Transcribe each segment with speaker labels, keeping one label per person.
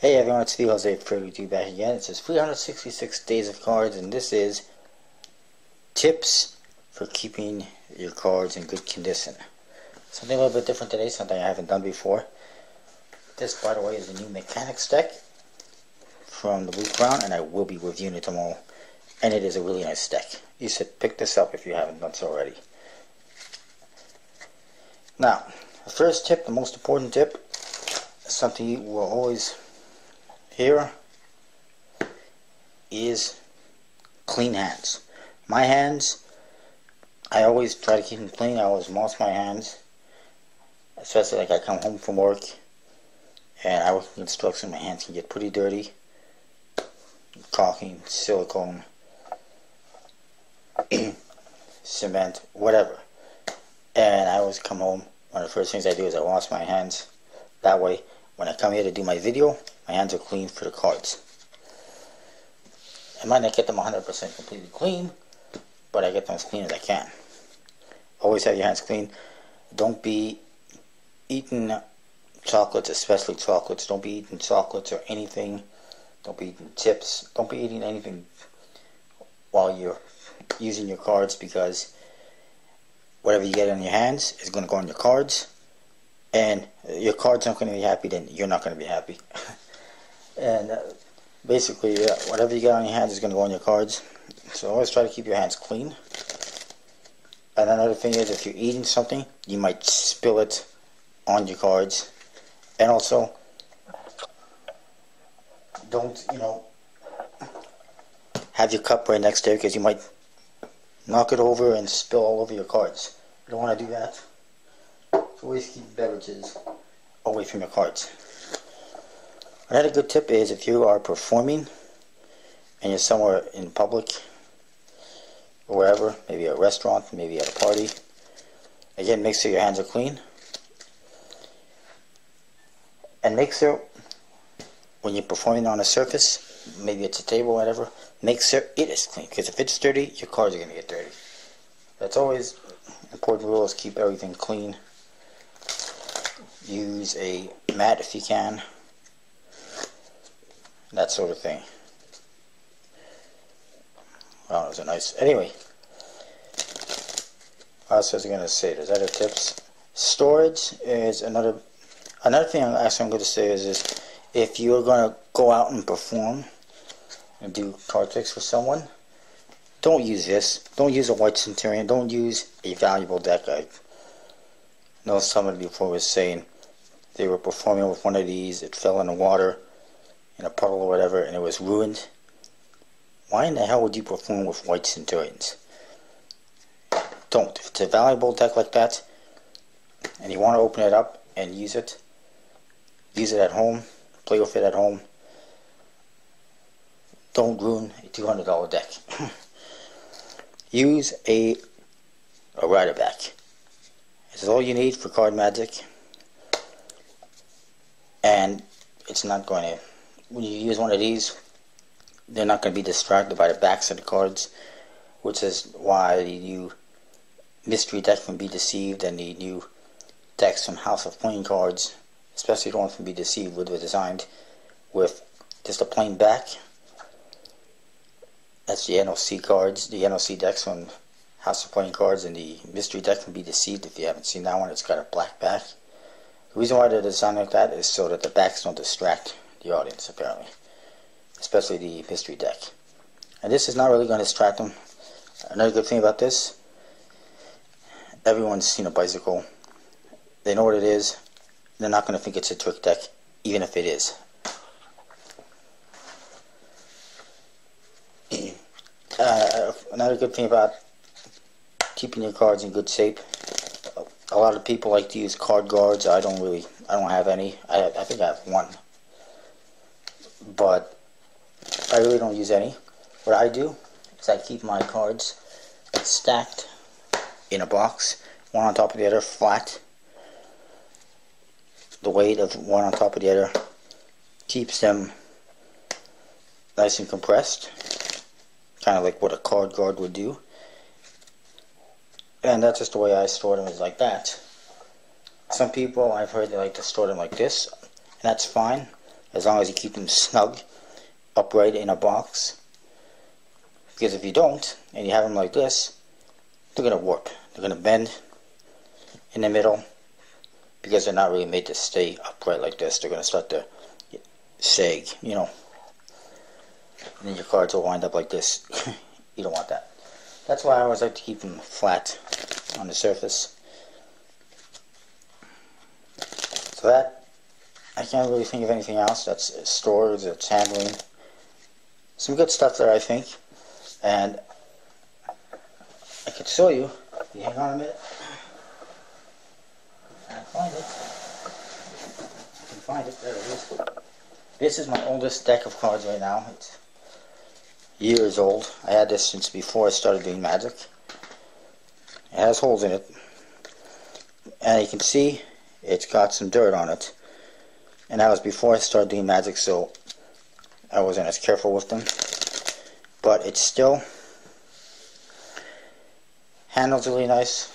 Speaker 1: Hey everyone, it's Steve Jose Pretty back again. It says 366 days of cards, and this is tips for keeping your cards in good condition. Something a little bit different today, something I haven't done before. This, by the way, is the new Mechanics deck from the Blue Crown, and I will be reviewing it tomorrow. And it is a really nice deck. You should pick this up if you haven't done so already. Now, the first tip, the most important tip, something you will always hear is clean hands. My hands, I always try to keep them clean. I always wash my hands, especially like I come home from work and I work in construction. My hands can get pretty dirty, caulking, silicone, cement, whatever. And I always come home, one of the first things I do is I wash my hands. That way, when I come here to do my video, my hands are clean for the cards. I might not get them 100% completely clean, but I get them as clean as I can. Always have your hands clean. Don't be eating chocolates, especially chocolates. Don't be eating chocolates or anything. Don't be eating chips. Don't be eating anything while you're using your cards, because whatever you get on your hands is going to go on your cards. And your cards aren't going to be happy, then you're not going to be happy. And basically, whatever you get on your hands is going to go on your cards. So always try to keep your hands clean. And another thing is, if you're eating something, you might spill it on your cards. And also, don't, have your cup right next there, because you might knock it over and spill all over your cards. You don't want to do that. So always keep beverages away from your cards. Another good tip is, if you are performing and you're somewhere in public or wherever, maybe a restaurant, maybe at a party, again, make sure your hands are clean. And make sure when you're performing on a surface, maybe it's a table, whatever, make sure it is clean, because if it's dirty, your cards are going to get dirty. That's always important rule, is keep everything clean. Use a mat if you can. That sort of thing. Wow, those are nice. Anyway, what else was I going to say? There's other tips. Storage is another thing I'm going to say is if you're going to go out and perform and do card tricks for someone, don't use this. Don't use a White Centurion. Don't use a valuable deck. I know somebody before was saying they were performing with one of these, it fell in the water, in a puddle or whatever, and it was ruined. Why in the hell would you perform with White Centurions? Don't. If it's a valuable deck like that, and you want to open it up and use it at home, play with it at home, don't ruin a $200 deck. Use a rider back. This is all you need for card magic, and it's not going to, when you use one of these, they're not going to be distracted by the backs of the cards, which is why the new mystery deck from Be Deceived and the new decks from House of Playing Cards, especially the one from Be Deceived, were designed with just a plain back. That's the NOC cards, the NOC decks from House of Playing Cards, and the mystery deck from Be Deceived. If you haven't seen that one, it's got a black back. The reason why they're designed like that is so that the backs don't distract the audience, apparently, especially the mystery deck. And this is not really going to distract them. Another good thing about this, everyone's seen a bicycle. They know what it is. They're not going to think it's a trick deck, even if it is. Another good thing about keeping your cards in good shape, a lot of people like to use card guards. I don't have any. I think I have one, but I really don't use any. What I do is I keep my cards stacked in a box, one on top of the other, flat. The weight of one on top of the other keeps them nice and compressed, kind of like what a card guard would do. And that's just the way I store them, is like that. Some people, I've heard, they like to store them like this, and that's fine. as long as you keep them snug, upright in a box. Because if you don't, and you have them like this, they're going to warp. They're going to bend in the middle, because they're not really made to stay upright like this. They're going to start to sag, you know. And then your cards will wind up like this. You don't want that. That's why I always like to keep them flat on the surface. So that, I can't really think of anything else. That's storage, that's handling. Some good stuff there, I think. And I could show you. If you hang on a minute. I can find it. There it is. This is my oldest deck of cards right now. It's years old. I had this since before I started doing Magic. It has holes in it. And you can see it's got some dirt on it. And that was before I started doing Magic, so I wasn't as careful with them. But it's still handles really nice.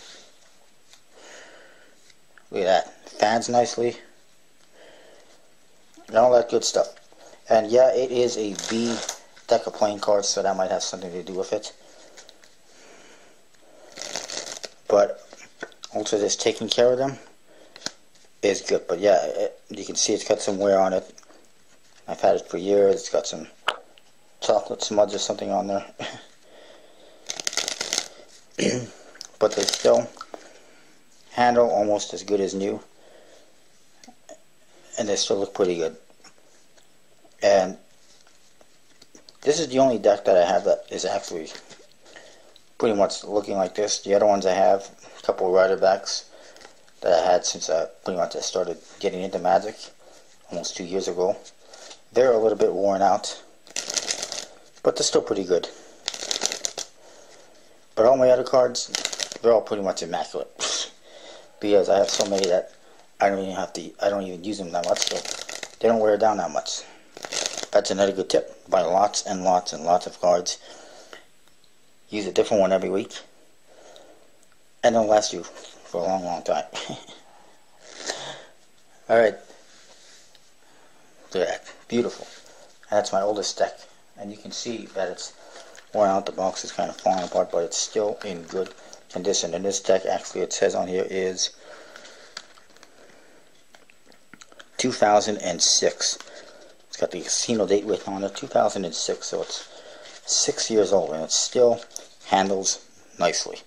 Speaker 1: Look at that. Fans nicely. And all that good stuff. And yeah, it is a B deck of playing cards, so that might have something to do with it. But also just taking care of them is good. But yeah, you can see it's got some wear on it. I've had it for years. It's got some chocolate smudge or something on there. But they still handle almost as good as new. And they still look pretty good. And this is the only deck that I have that is actually pretty much looking like this. The other ones I have, a couple of rider backs that I had since I pretty much started getting into Magic almost 2 years ago. They're a little bit worn out, but they're still pretty good. But all my other cards, they're all pretty much immaculate. Because I have so many that I don't even use them that much, so they don't wear down that much. That's another good tip. Buy lots and lots and lots of cards. Use a different one every week. And they'll last you for a long, long time. Alright. Look at that. Beautiful. That's my oldest deck. And you can see that it's worn out. The box is kind of falling apart, but it's still in good condition. And this deck, actually, it says on here is 2006. It's got the casino date written on it, 2006, so it's 6 years old, and it still handles nicely.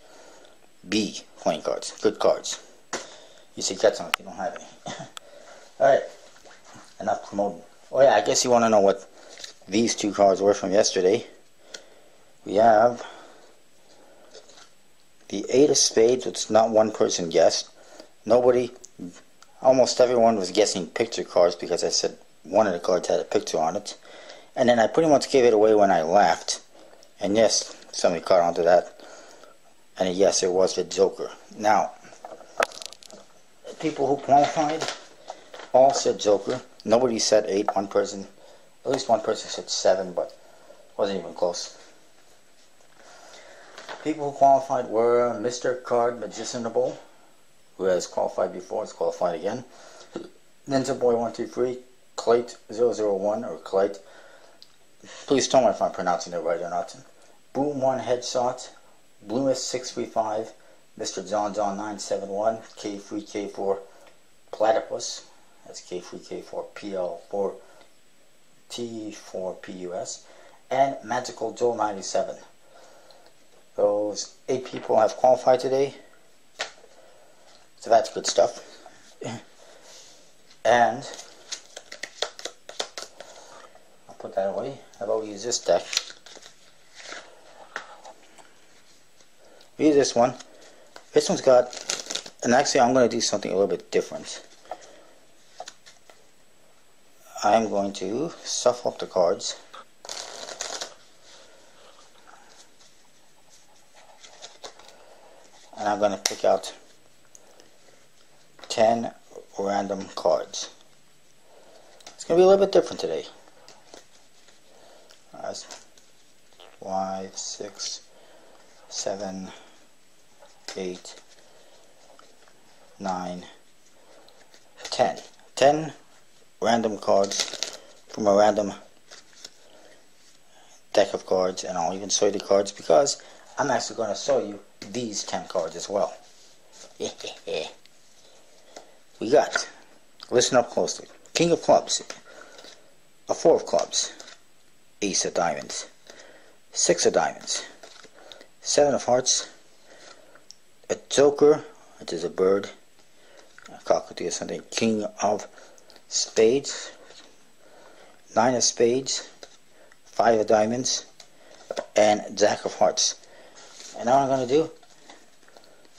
Speaker 1: B playing cards, good cards. You see get some if you don't have any. Alright, enough promoting. Oh yeah, I guess you want to know what these two cards were from yesterday. We have the Eight of Spades, which not one person guessed. Almost everyone was guessing picture cards because I said one of the cards had a picture on it. And then I pretty much gave it away when I laughed. And yes, somebody caught on to that. And yes, it was the Joker. Now, people who qualified all said Joker. Nobody said 8. One person, at least one person said 7, but wasn't even close. People who qualified were Mr. Card Magicianable, who has qualified before, is qualified again. Ninja Boy 123, Clayt 001 or Clayt. Please tell me if I'm pronouncing it right or not. Boom 1 Headshot, Bloomist 635, Mr. John 971, K3K4 Platypus, that's K3K4 PL4 T4PUS, and Magical Joe 97. Those 8 people have qualified today. So that's good stuff. And I'll put that away. How about we use this deck? Use this one. This one's got, and actually I'm going to do something a little bit different. I'm going to shuffle up the cards. And I'm going to pick out 10 random cards. It's going to be a little bit different today. 5, 6, 7, 8, 9, 10. 10 random cards from a random deck of cards, and I'll even show you the cards because I'm actually going to show you these 10 cards as well. We got, listen up closely, King of Clubs, a 4 of Clubs, Ace of Diamonds, 6 of Diamonds, 7 of Hearts, a Joker, which is a bird, a cockatoo or something, King of Spades, 9 of Spades, 5 of Diamonds, and Jack of Hearts. And now what I'm going to do,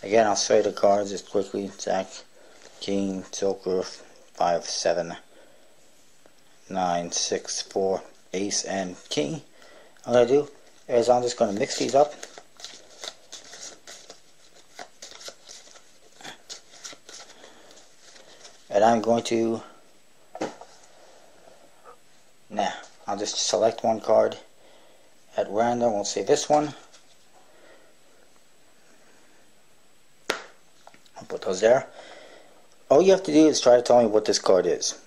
Speaker 1: again I'll show you the cards just quickly, Jack, King, Joker, 5, 7, 9, 6, 4, Ace, and King. What I'm going to do is I'm just going to mix these up. And I'm going to, now, I'll just select one card at random. We'll say this one. I'll put those there. All you have to do is try to tell me what this card is,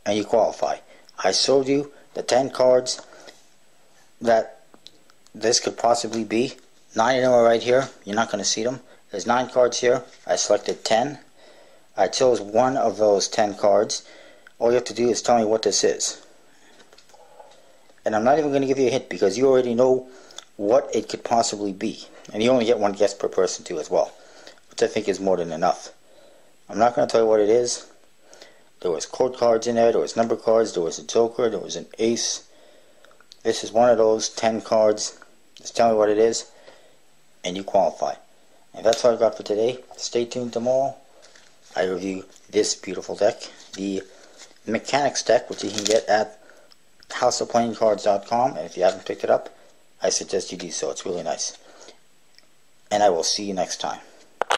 Speaker 1: and you qualify. I showed you the 10 cards that this could possibly be. 9 of them are right here. You're not going to see them. There's 9 cards here. I selected 10. I chose one of those 10 cards. All you have to do is tell me what this is. And I'm not even going to give you a hint because you already know what it could possibly be. And you only get one guess per person too as well, which I think is more than enough. I'm not going to tell you what it is. There was code cards in there, there was number cards, there was a joker, there was an ace. This is one of those 10 cards. Just tell me what it is and you qualify. And that's all I've got for today. Stay tuned tomorrow. I review this beautiful deck, the Mechanics deck, which you can get at houseofplayingcards.com, and if you haven't picked it up, I suggest you do so. It's really nice. And I will see you next time.